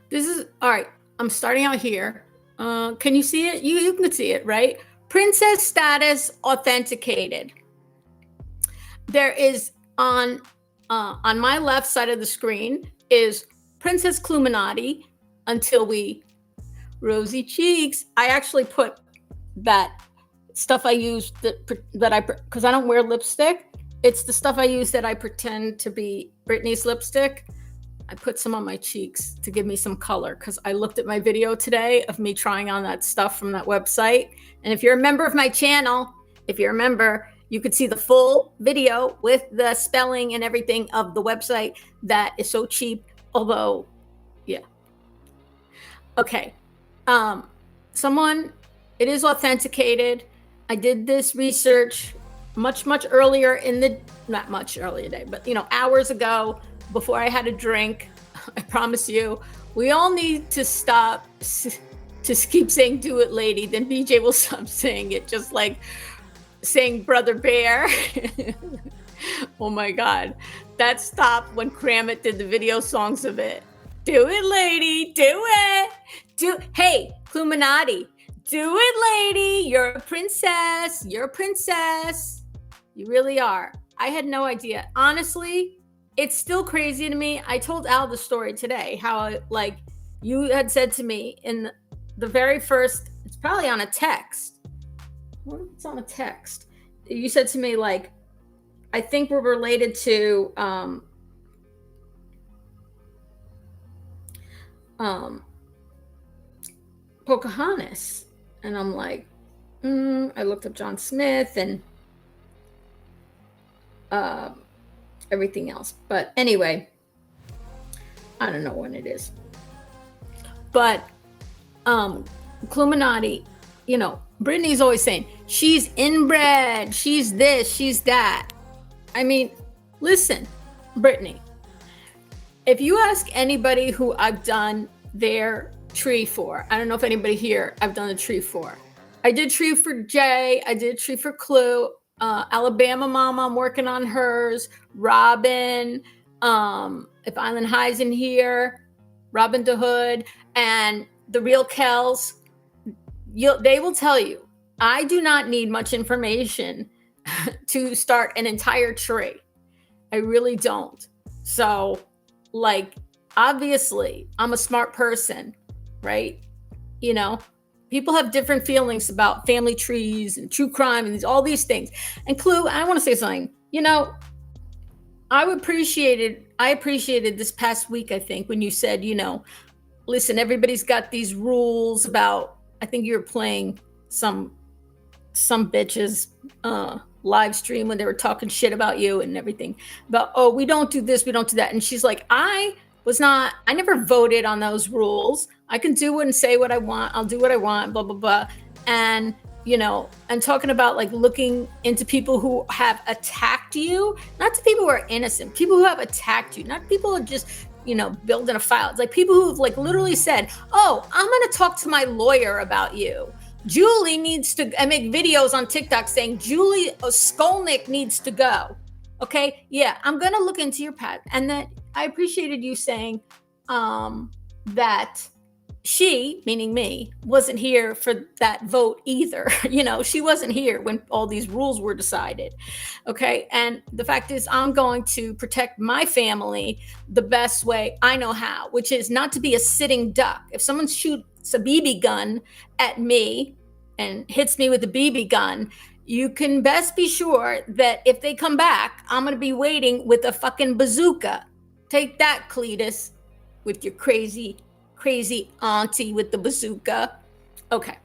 This is all right. I'm starting out here. Can you see it? You can see it, right? Princess status authenticated. There is on my left side of the screen is Princess Clueminati until we rosy cheeks. I actually put that stuff I use that I because I don't wear lipstick. It's the stuff I use that I pretend to be Britney's lipstick. I put some on my cheeks to give me some color because I looked at my video today of me trying on that stuff from that website. And if you're a member of my channel, if you're a member, you could see the full video with the spelling and everything of the website that is so cheap. Although, yeah. Okay. It is authenticated. I did this research much earlier not much earlier day, but hours ago, before I had a drink. I promise you, we all need to stop just keep saying "do it, lady," then BJ will stop saying it, just like saying "brother bear." Oh my god, that stopped when Crama did the video songs of it. Do it, lady, do it. Hey, Clueminati, do it, lady. You're a princess. You're a princess. You really are. I had no idea. Honestly, it's still crazy to me. I told Al the story today, how you had said to me in the very first, it's probably on a text. What if it's on a text? You said to me, I think we're related to Pocahontas. And I'm like, I looked up John Smith and everything else. But anyway, I don't know when it is. But Clueminati, Brittany's always saying she's inbred, she's this, she's that. I mean, listen, Brittany, if you ask anybody who I've done their tree for, I don't know if anybody here I've done a tree for. I did tree for Jay, I did tree for Clue, Alabama Mama, I'm working on hers, Robin, if Island High's in here, Robin DeHood, and the real Kells, they will tell you, I do not need much information to start an entire tree. I really don't. So, obviously, I'm a smart person, right? People have different feelings about family trees and true crime and all these things. And Clue, I want to say something. I appreciated this past week, I think, when you said, listen, everybody's got these rules about, I think you were playing some bitches live stream when they were talking shit about you and everything about, oh, we don't do this, we don't do that. And she's like, I never voted on those rules. I can do and say what I want. I'll do what I want, blah, blah, blah. And, and talking about looking into people who have attacked you, not to people who are innocent, people who have attacked you, not people who are just, building a file. It's people who've literally said, oh, I'm going to talk to my lawyer about you. Julie needs to make videos on TikTok saying Julie Skolnick needs to go. Okay. Yeah. I'm going to look into your past. And then I appreciated you saying that she, meaning me, wasn't here for that vote either. She wasn't here when all these rules were decided. Okay. And the fact is, I'm going to protect my family the best way I know how, which is not to be a sitting duck. If someone shoots a BB gun at me and hits me with a BB gun, you can best be sure that if they come back, I'm going to be waiting with a fucking bazooka. Take that, Cletus, with your crazy auntie with the bazooka. Okay.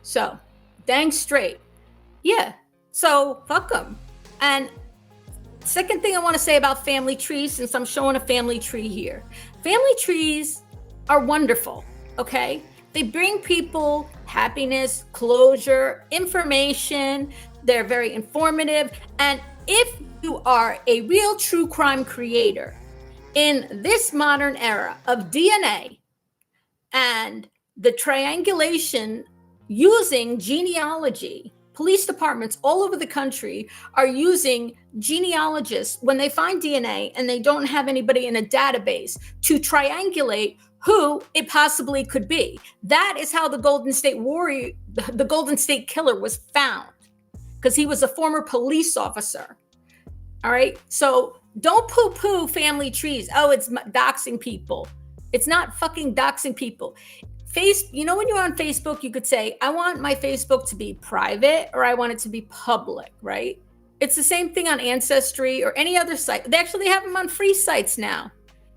So, dang straight. Yeah. So, fuck them. And second thing I want to say about family trees, since I'm showing a family tree here. Family trees are wonderful, okay? They bring people happiness, closure, information. They're very informative. And if you are a real true crime creator in this modern era of DNA and the triangulation using genealogy police departments all over the country are using genealogists when they find DNA and they don't have anybody in a database to triangulate who it possibly could be. That is how the Golden State Warrior, the Golden State Killer was found, because he was a former police officer. All right. So don't poo-poo family trees. Oh, it's doxing people. It's not fucking doxing people. When you're on Facebook, you could say, I want my Facebook to be private or I want it to be public, right? It's the same thing on Ancestry or any other site. They actually have them on free sites now.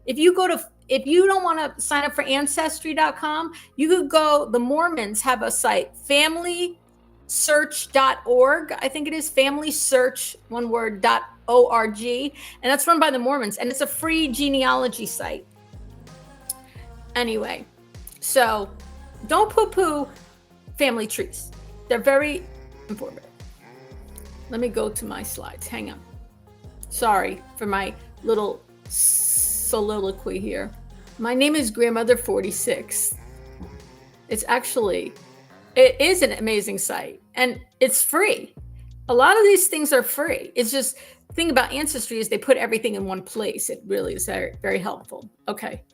If you don't want to sign up for Ancestry.com, you could go, the Mormons have a site, FamilySearch.org. I think it is FamilySearch, one word, .org. And that's run by the Mormons. And it's a free genealogy site. Anyway. So don't poo-poo family trees. They're very informative. Let me go to my slides. Hang on. Sorry for my little soliloquy here. My name is Grandmother 46. It is an amazing site and it's free. A lot of these things are free. It's just, the thing about Ancestry is they put everything in one place. It really is very, very helpful. Okay.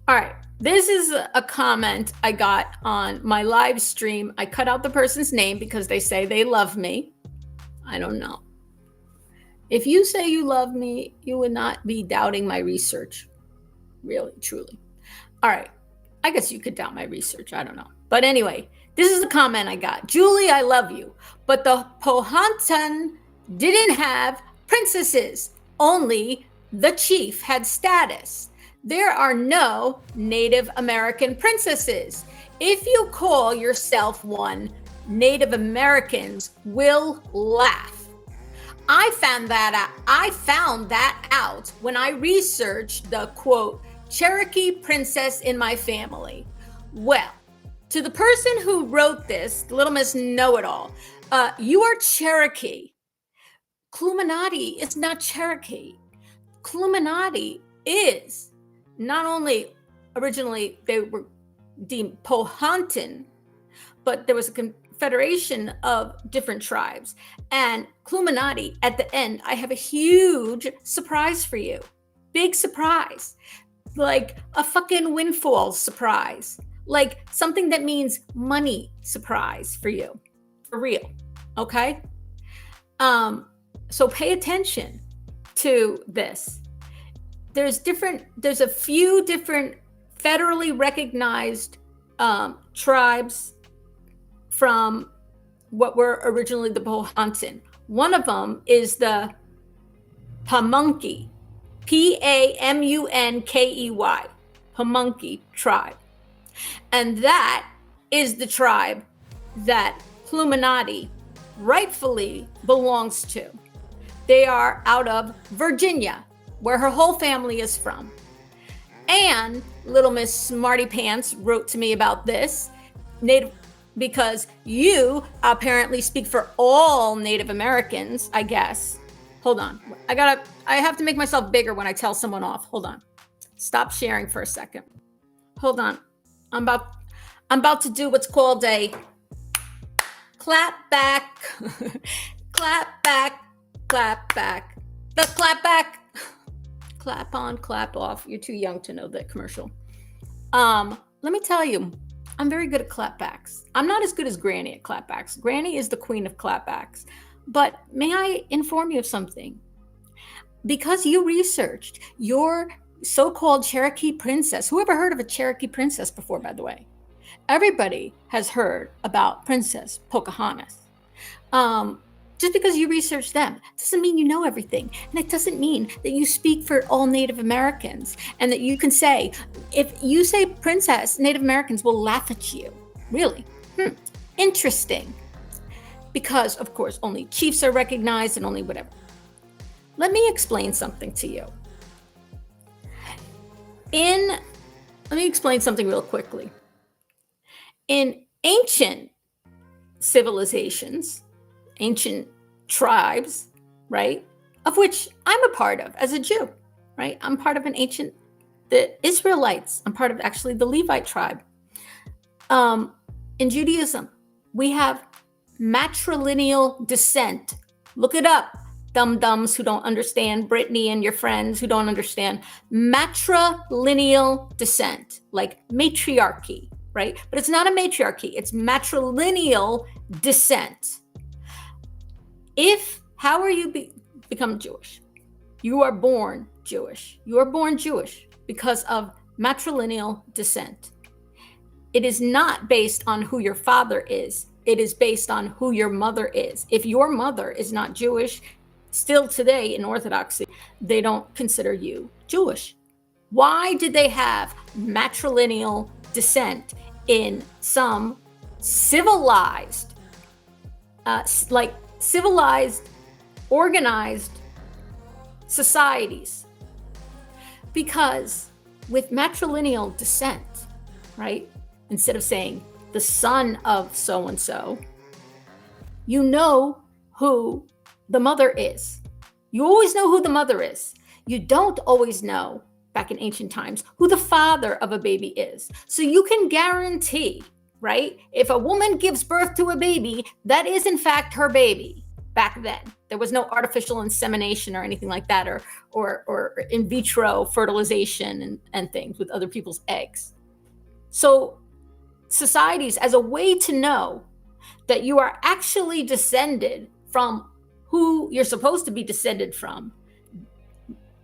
All right, this is a comment I got on my live stream. I cut out the person's name because they say they love me. I don't know. If you say you love me, you would not be doubting my research. Really, truly. All right, I guess you could doubt my research. I don't know. But anyway, this is the comment I got. Julie, I love you. But the Powhatan didn't have princesses. Only the chief had status. There are no Native American princesses. If you call yourself one, Native Americans will laugh. I found that out when I researched the, quote, Cherokee princess in my family. Well, to the person who wrote this, Little Miss Know-It-All, you are Cherokee. Clueminati is not Cherokee. Clueminati is not only originally they were deemed Powhatan, but there was a confederation of different tribes. And Clueminati, at the end, I have a huge surprise for you. Big surprise. Like a fucking windfall surprise. Like something that means money surprise for you. For real. Okay? So pay attention to this. There's a few different federally recognized tribes from what were originally the Powhatan. One of them is the Pamunkey, Pamunkey, Pamunkey tribe. And that is the tribe that Clueminati rightfully belongs to. They are out of Virginia, where her whole family is from. And Little Miss Smarty Pants wrote to me about this, because you apparently speak for all Native Americans, I guess. Hold on. I have to make myself bigger when I tell someone off. Hold on. Stop sharing for a second. Hold on. I'm about to do what's called a clap back. Clap back. Clap back. The clap back. Clap on, clap off. You're too young to know that commercial. Let me tell you, I'm very good at clapbacks. I'm not as good as Granny at clapbacks. Granny is the queen of clapbacks. But may I inform you of something? Because you researched your so-called Cherokee princess. Who ever heard of a Cherokee princess before, by the way? Everybody has heard about Princess Pocahontas. Just because you research them doesn't mean you know everything. And it doesn't mean that you speak for all Native Americans and that you can say, if you say princess, Native Americans will laugh at you. Really? Interesting. Because, of course, only chiefs are recognized and only whatever. Let me explain something to you. Let me explain something real quickly. In ancient civilizations, ancient tribes, right, of which I'm a part of as a Jew, right? I'm part of the Israelites. I'm part of actually the Levite tribe. In Judaism, we have matrilineal descent. Look it up, dum-dums who don't understand, Brittany and your friends who don't understand. Matrilineal descent, like matriarchy, right? But it's not a matriarchy, it's matrilineal descent. How are you become Jewish? You are born Jewish. You are born Jewish because of matrilineal descent. It is not based on who your father is. It is based on who your mother is. If your mother is not Jewish, still today in Orthodoxy, they don't consider you Jewish. Why did they have matrilineal descent in some civilized, organized societies? Because with matrilineal descent, right, instead of saying the son of so-and-so, you know who the mother is. You always know who the mother is. You don't always know, back in ancient times, who the father of a baby is. So you can guarantee, right, if a woman gives birth to a baby, that is in fact her baby. Back then, there was no artificial insemination or anything like that, or in vitro fertilization and things with other people's eggs. So societies, as a way to know that you are actually descended from who you're supposed to be descended from,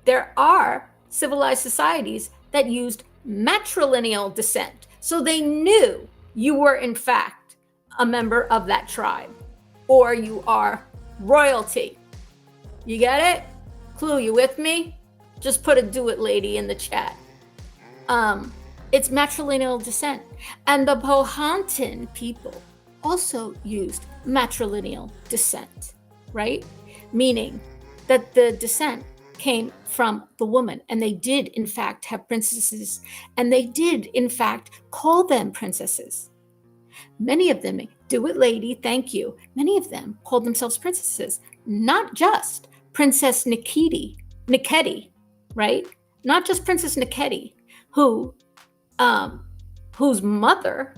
there are civilized societies that used matrilineal descent. So they knew you were in fact a member of that tribe, or you are royalty. You get it? Clue, you with me? Just put a do it lady in the chat. It's matrilineal descent. And the Powhatan people also used matrilineal descent, right? Meaning that the descent came from the woman, and they did in fact have princesses, and they did in fact call them princesses. Many of them, do it lady, thank you. Many of them called themselves princesses, not just Princess Niketti, right? Not just Princess Niketti, whose mother,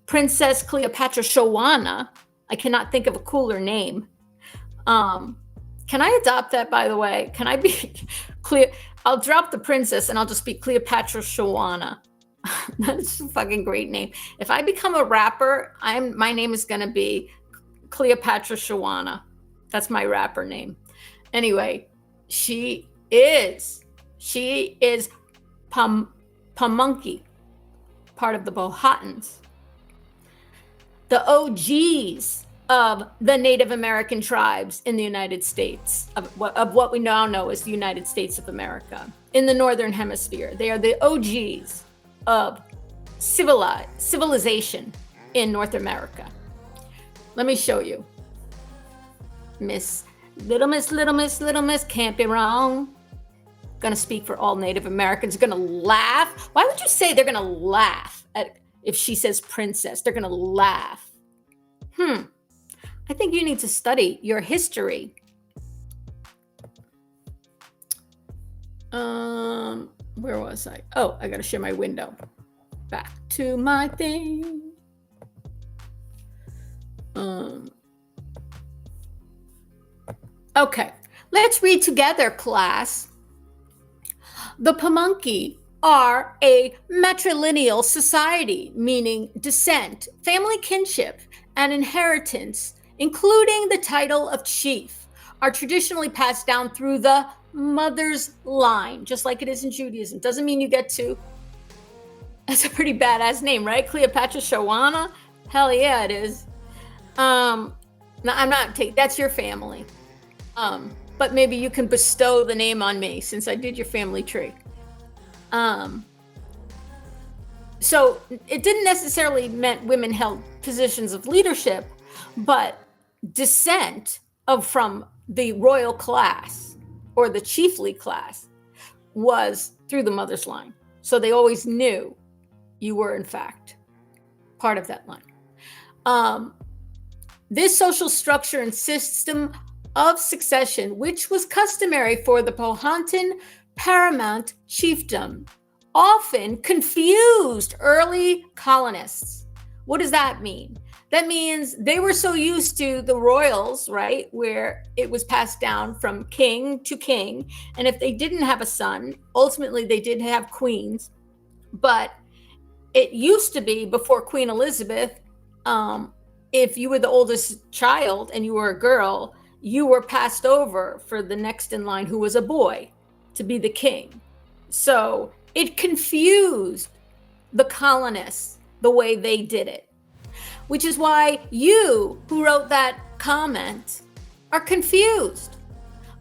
Princess Cleopatra Shawana, I cannot think of a cooler name. Can I adopt that, by the way? Can I be clear? I'll drop the princess and I'll just be Cleopatra Shawana. That's a fucking great name. If I become a rapper, my name is going to be Cleopatra Shawana. That's my rapper name. Anyway, she is Pamunkey, part of the Powhatans, the OGs of the Native American tribes in the United States, of what we now know as the United States of America, in the Northern Hemisphere. They are the OGs of civilization in North America. Let me show you. Little Miss, can't be wrong. Gonna speak for all Native Americans. Gonna laugh. Why would you say they're gonna laugh if she says princess? They're gonna laugh. I think you need to study your history. Where was I? Oh, I gotta share my window. Back to my thing. Okay, let's read together, class. The Pamunkey are a matrilineal society, meaning descent, family kinship, and inheritance, including the title of chief, are traditionally passed down through the mother's line, just like it is in Judaism. Doesn't mean you get to. That's a pretty badass name, right? Cleopatra Shawana? Hell yeah, it is. No, I'm not taking, that's your family. But maybe you can bestow the name on me since I did your family tree. So it didn't necessarily mean women held positions of leadership, but descent from the royal class or the chiefly class was through the mother's line. So they always knew you were in fact part of that line. This social structure and system of succession, which was customary for the Powhatan paramount chiefdom, often confused early colonists What does that mean? That means they were so used to the royals, right, where it was passed down from king to king. And if they didn't have a son, ultimately they did have queens. But it used to be before Queen Elizabeth, if you were the oldest child and you were a girl, you were passed over for the next in line, who was a boy, to be the king. So it confused the colonists the way they did it. Which is why you, who wrote that comment, are confused.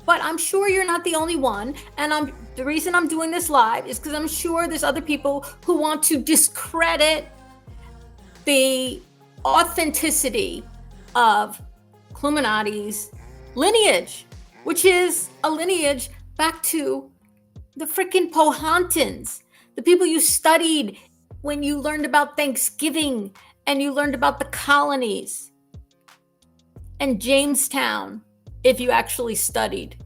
But I'm sure you're not the only one. And the reason I'm doing this live is because I'm sure there's other people who want to discredit the authenticity of Clueminati's lineage, which is a lineage back to the freaking Powhatans, the people you studied when you learned about Thanksgiving and you learned about the colonies and Jamestown, if you actually studied.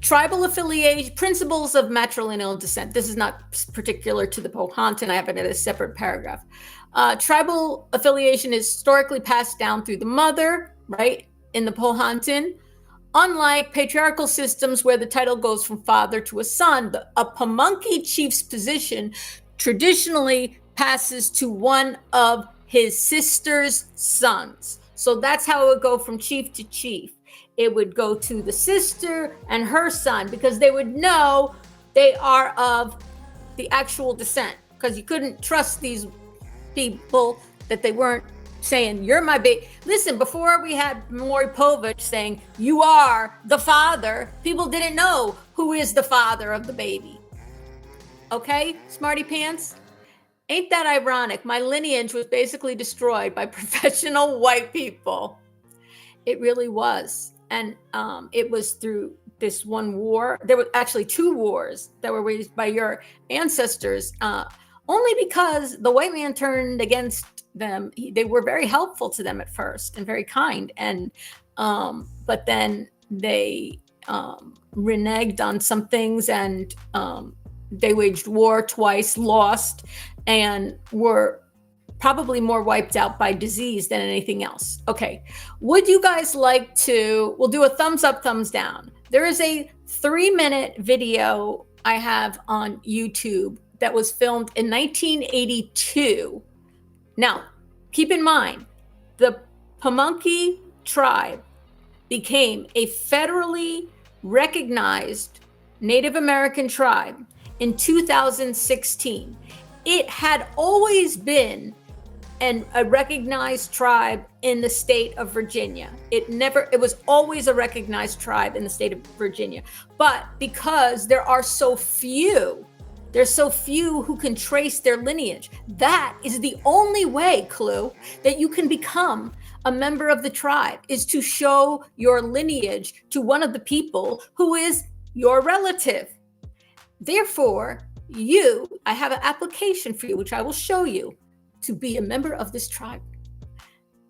Tribal affiliation, principles of matrilineal descent. This is not particular to the Powhatan. I have it in a separate paragraph. Tribal affiliation is historically passed down through the mother, right, in the Powhatan. Unlike patriarchal systems where the title goes from father to a son, a Pamunkey chief's position traditionally passes to one of his sister's sons. So that's how it would go from chief to chief. It would go to the sister and her son, because they would know they are of the actual descent, because you couldn't trust these people that they weren't saying, you're my baby. Listen, before we had Maury Povich saying, you are the father, people didn't know who is the father of the baby. Okay, smarty pants? Ain't that ironic? My lineage was basically destroyed by professional white people. It really was. And it was through this one war. There were actually two wars that were waged by your ancestors, only because the white man turned against them. They were very helpful to them at first and very kind. And but then they reneged on some things, and they waged war twice, lost, and were probably more wiped out by disease than anything else. Okay, would you guys like to, we'll do a thumbs up, thumbs down. There is a 3-minute video I have on YouTube that was filmed in 1982. Now, keep in mind, the Pamunkey tribe became a federally recognized Native American tribe in 2016. It had always been a recognized tribe in the state of Virginia. It was always a recognized tribe in the state of Virginia. But because there's so few who can trace their lineage, that is the only way, Clue, that you can become a member of the tribe, is to show your lineage to one of the people who is your relative. Therefore, I have an application for you, which I will show you, to be a member of this tribe.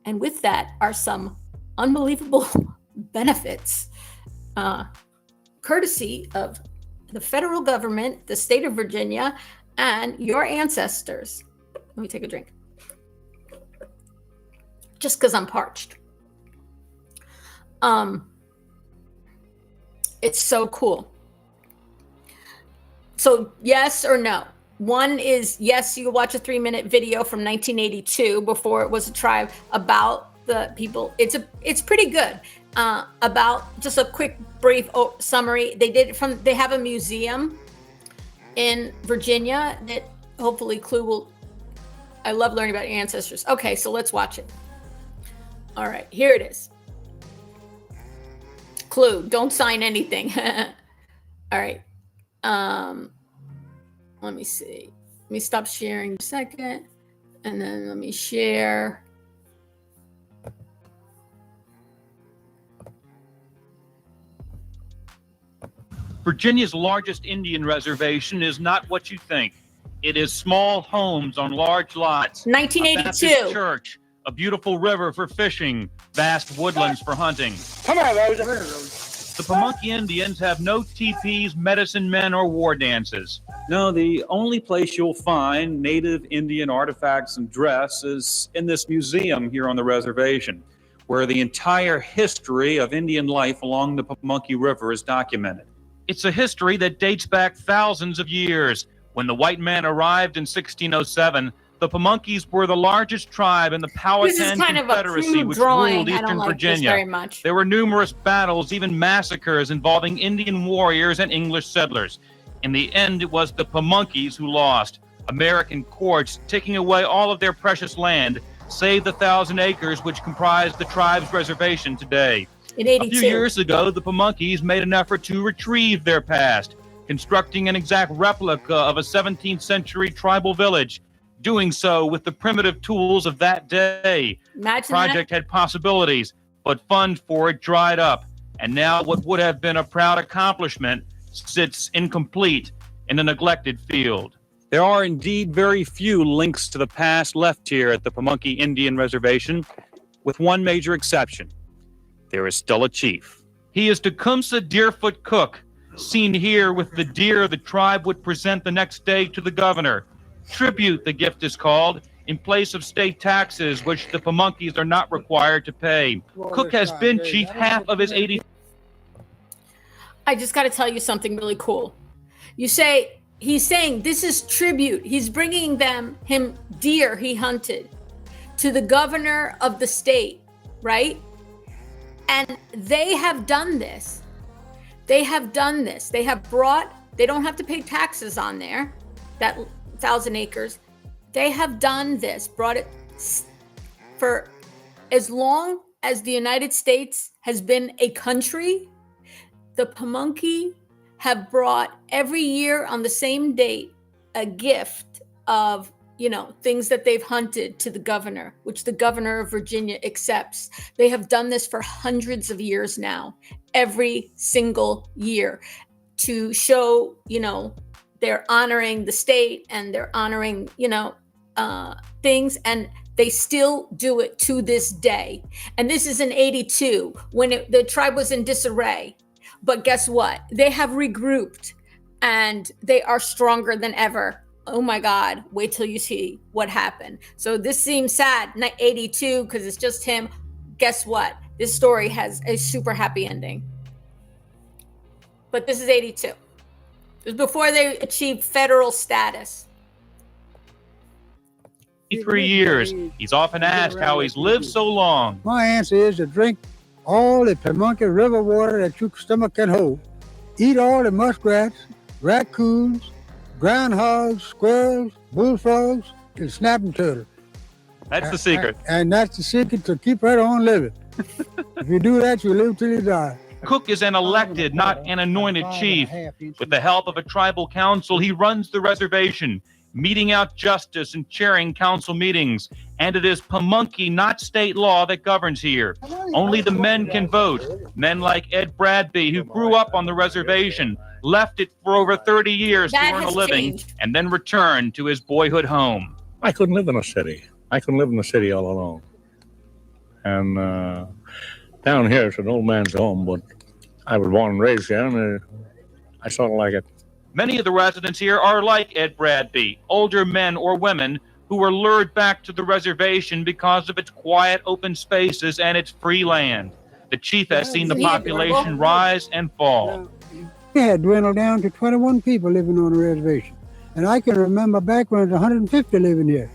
And with that are some unbelievable benefits, courtesy of the federal government, the state of Virginia, and your ancestors. Let me take a drink. Just because I'm parched. It's so cool. So yes or no? One is yes, you watch a 3-minute video from 1982 before it was a tribe about the people. It's pretty good. About just a quick brief summary. They have a museum in Virginia that hopefully Clue will. I love learning about ancestors. Okay, so let's watch it. All right, here it is. Clue, don't sign anything. All right. Let me see. Let me stop sharing a second, and then let me share. Virginia's largest Indian reservation is not what you think. It is small homes on large lots. 1982. A Baptist church, a beautiful river for fishing, vast woodlands for hunting. Come on, Rosa. the Pamunkey Indians have no teepees, medicine men, or war dances. No, the only place you'll find native Indian artifacts and dress is in this museum here on the reservation, where the entire history of Indian life along the Pamunkey River is documented. It's a history that dates back thousands of years. When the white man arrived in 1607, the Pamunkeys were the largest tribe in the Powhatan confederacy, which ruled eastern Virginia. Very much. There were numerous battles, even massacres involving Indian warriors and English settlers. In the end, it was the Pamunkeys who lost. American courts, taking away all of their precious land, saved the 1,000 acres which comprise the tribe's reservation today. In 82. A few years ago, the Pamunkeys made an effort to retrieve their past, constructing an exact replica of a 17th century tribal village, doing so with the primitive tools of that day. Imagine the project had possibilities, but funds for it dried up. And now what would have been a proud accomplishment sits incomplete in a neglected field. There are indeed very few links to the past left here at the Pamunkey Indian Reservation, with one major exception. There is still a chief. He is Tecumseh Deerfoot Cook, seen here with the deer the tribe would present the next day to the governor. Tribute, the gift is called, in place of state taxes, which the Pamunkeys are not required to pay. Cook has been chief half of his 80. I just got to tell you something really cool. He's saying this is tribute. He's bringing him deer he hunted to the governor of the state, right? And they have done this. They have done this. They don't have to pay taxes on there, that 1,000 acres. They have done this, brought it for as long as the United States has been a country. The Pamunkey have brought every year on the same date a gift of, things that they've hunted to the governor, which the governor of Virginia accepts. They have done this for hundreds of years now, every single year, to show, they're honoring the state and they're honoring, things, and they still do it to this day. And this is in 82 when the tribe was in disarray. But guess what? They have regrouped and they are stronger than ever. Oh my God, wait till you see what happened. So this seems sad, not 82, because it's just him. Guess what? This story has a super happy ending. But this is 82. It was before they achieved federal status. 3 years. He's often asked how he's lived so long. My answer is to drink all the Pamunkey River water that your stomach can hold. Eat all the muskrats, raccoons, groundhogs, squirrels, bullfrogs, and snapping turtles. That's the secret. And that's the secret to keep right on living. If you do that, you live till you die. Cook is an elected, not an anointed chief. With the help of a tribal council, he runs the reservation, meting out justice and chairing council meetings. And it is Pamunkey, not state law, that governs here. Only the men can vote. Men like Ed Bradby, who grew up on the reservation, left it for over 30 years to earn a living, and then returned to his boyhood home. I couldn't live in a city. I couldn't live in the city all alone. And down here, it's an old man's home, but I was born and raised here, and I sort of like it. Many of the residents here are like Ed Bradby, older men or women who were lured back to the reservation because of its quiet open spaces and its free land. The chief has seen the population rise and fall. We had dwindled down to 21 people living on the reservation. And I can remember back when it was 150 living here.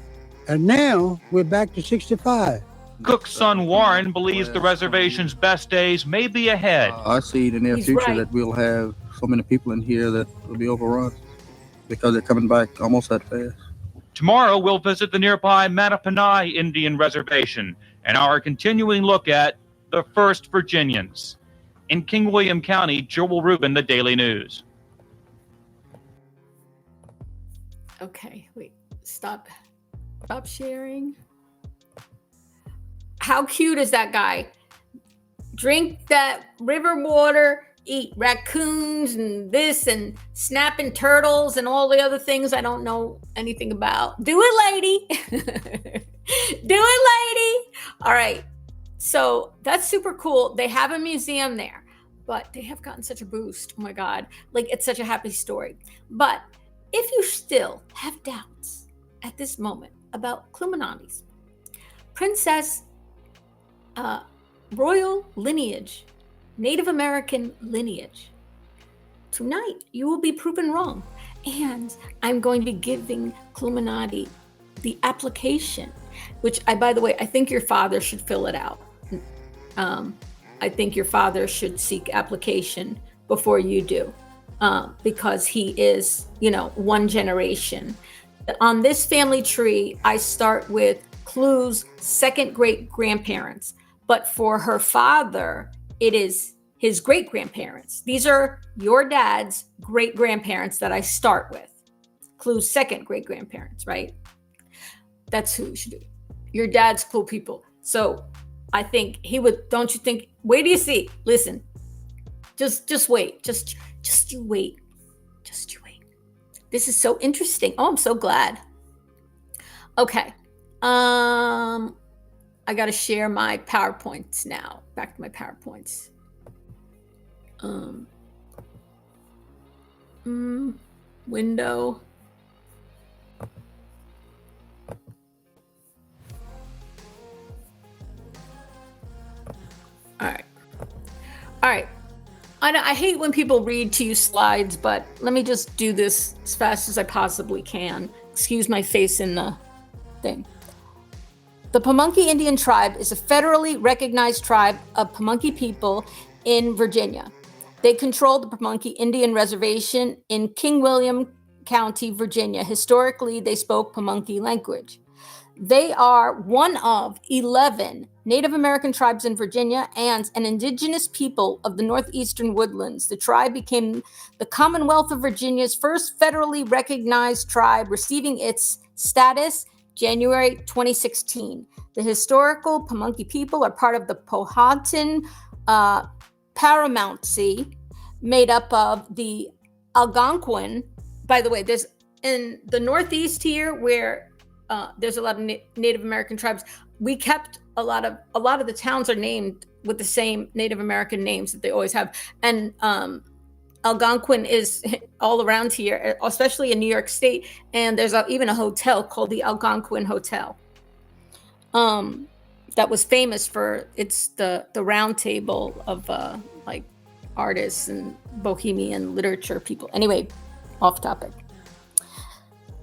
And now we're back to 65. Cook's son Warren believes the reservation's best days may be ahead. I see in the near future that we'll have so many people in here that will be overrun because they're coming back almost that fast. Tomorrow we'll visit the nearby Mattaponi Indian Reservation and our continuing look at the First Virginians. In King William County, Joel Rubin, The Daily News. Okay, wait, stop sharing. How cute is that guy? Drink that river water, eat raccoons and this and snapping turtles and all the other things I don't know anything about. Do it, lady. Do it, lady. All right. So that's super cool. They have a museum there. but they have gotten such a boost. Oh my God. Like, it's such a happy story. But if you still have doubts at this moment about Clueminatis, princess, royal lineage, Native American lineage, tonight you will be proven wrong. And I'm going to be giving Clueminati the application, which by the way, I think your father should fill it out. I think your father should seek application before you do, because he is, one generation. On this family tree, I start with Clue's second great grandparents, but for her father, it is his great grandparents. These are your dad's great grandparents that I start with. Clue's second great grandparents, right? That's who you should do. Your dad's Clue people. So I think he would, don't you think? Wait till you see. Listen, just wait. Just you wait. Just you wait. This is so interesting. Oh, I'm so glad. Okay. I got to share my PowerPoints now. Back to my PowerPoints. Window. All right. I hate when people read to you slides, but let me just do this as fast as I possibly can. Excuse my face in the thing. The Pamunkey Indian tribe is a federally recognized tribe of Pamunkey people in Virginia. They control the Pamunkey Indian Reservation in King William County, Virginia. Historically, they spoke Pamunkey language. They are one of 11 Native American tribes in Virginia and an indigenous people of the northeastern woodlands. The tribe became the Commonwealth of Virginia's first federally recognized tribe, receiving its status January 2016. The historical Pamunkey people are part of the Powhatan Pamunkey, made up of the Algonquin. By the way, there's in the Northeast here where there's a lot of Native American tribes. We kept a lot of the towns are named with the same Native American names that they always have. And Algonquin is all around here, especially in New York State. And there's even a hotel called the Algonquin Hotel that was famous for the round table of like artists and bohemian literature people. Anyway, off topic.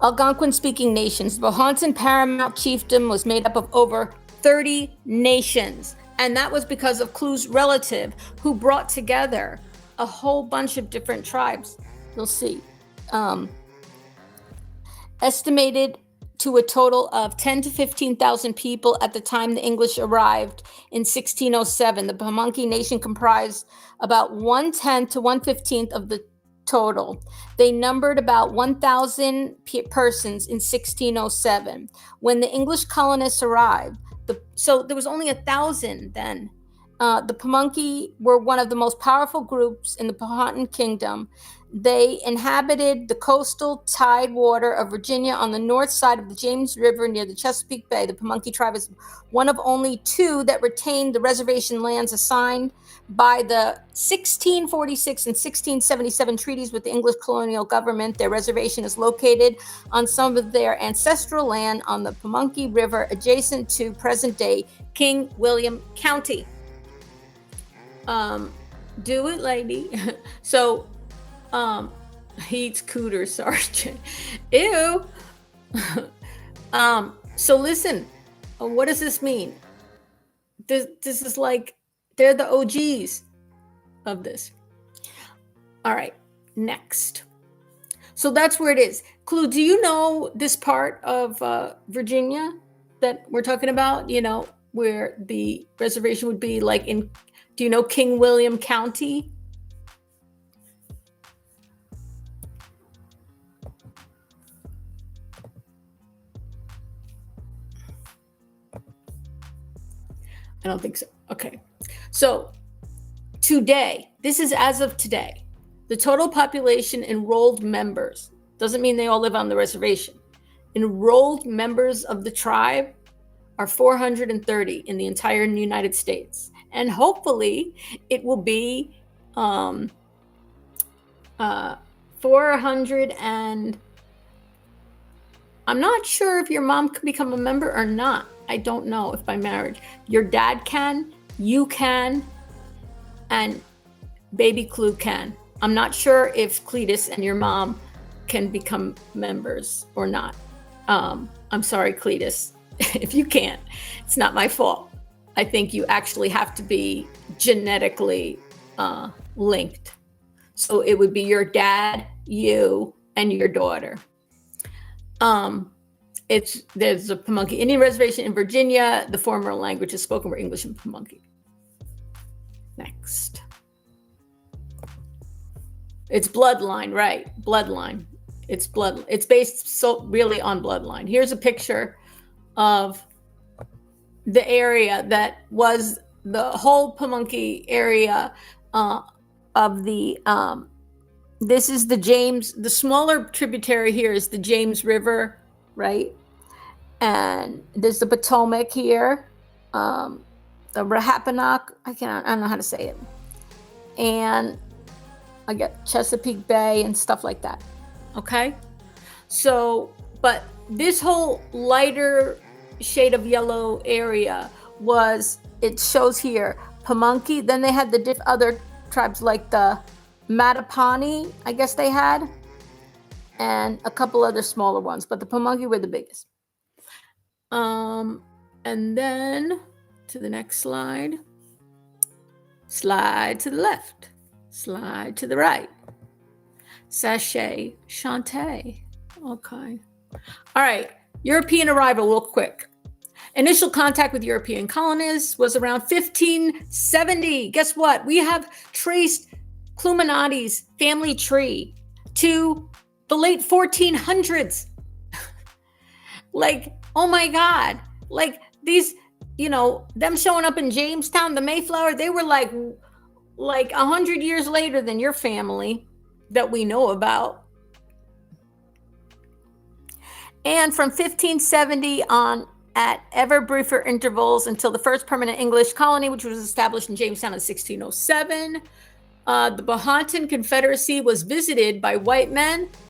Algonquin-speaking nations. The Wahunsenacawh paramount chiefdom was made up of over 30 nations, and that was because of Clue's relative, who brought together a whole bunch of different tribes. You'll see. Estimated to a total of 10 to 15,000 people at the time the English arrived in 1607. The Pamunkey Nation comprised about 1/10 to 1/15 of the total. They numbered about 1,000 persons in 1607. When the English colonists arrived, so there was only 1,000 then. The Pamunkey were one of the most powerful groups in the Powhatan Kingdom. They inhabited the coastal tidewater of Virginia on the north side of the James River near the Chesapeake Bay. The Pamunkey tribe is one of only two that retained the reservation lands assigned by the 1646 and 1677 treaties with the English colonial government. Their reservation is located on some of their ancestral land on the Pamunkey River, adjacent to present-day King William County. Do it, lady. So, eats cooter, Sergeant. Ew. So listen, what does this mean? This is like, they're the OGs of this. All right, next. So that's where it is. Clue, do you know this part of Virginia that we're talking about? You know, where the reservation would be like in, do you know King William County? I don't think so. Okay. So today, this is as of today, the total population enrolled members, doesn't mean they all live on the reservation. Enrolled members of the tribe are 430 in the entire United States. And hopefully it will be 400 and I'm not sure if your mom can become a member or not. I don't know if by marriage. Your dad can, you can, and baby Clue can. I'm not sure if Cletus and your mom can become members or not. I'm sorry, Cletus, if you can't. It's not my fault. I think you actually have to be genetically linked. So it would be your dad, you, and your daughter. There's a Pamunkey Indian reservation in Virginia. The former language is spoken were English and Pamunkey. Next. It's bloodline, right? Bloodline. It's blood. It's based so really on bloodline. Here's a picture of the area that was the whole Pamunkey area of the. This is the James. The smaller tributary here is the James River, right? And there's the Potomac here, the Rappahannock. I don't know how to say it. And I got Chesapeake Bay and stuff like that. Okay. So, but this whole lighter shade of yellow area it shows here, Pamunkey. Then they had the other tribes like the Mattaponi, I guess they had, and a couple other smaller ones, but the Pamunkey were the biggest. And then to the next slide. Slide to the left. Slide to the right. Sachet, Shantae. Okay. All right. European arrival, real quick. Initial contact with European colonists was around 1570. Guess what? We have traced Clueminati's family tree to the late 1400s. Like, oh my God. Like these, them showing up in Jamestown, the Mayflower, they were like 100 years later than your family that we know about. And from 1570 on, at ever briefer intervals until the first permanent English colony, which was established in Jamestown in 1607, the Powhatan Confederacy was visited by white men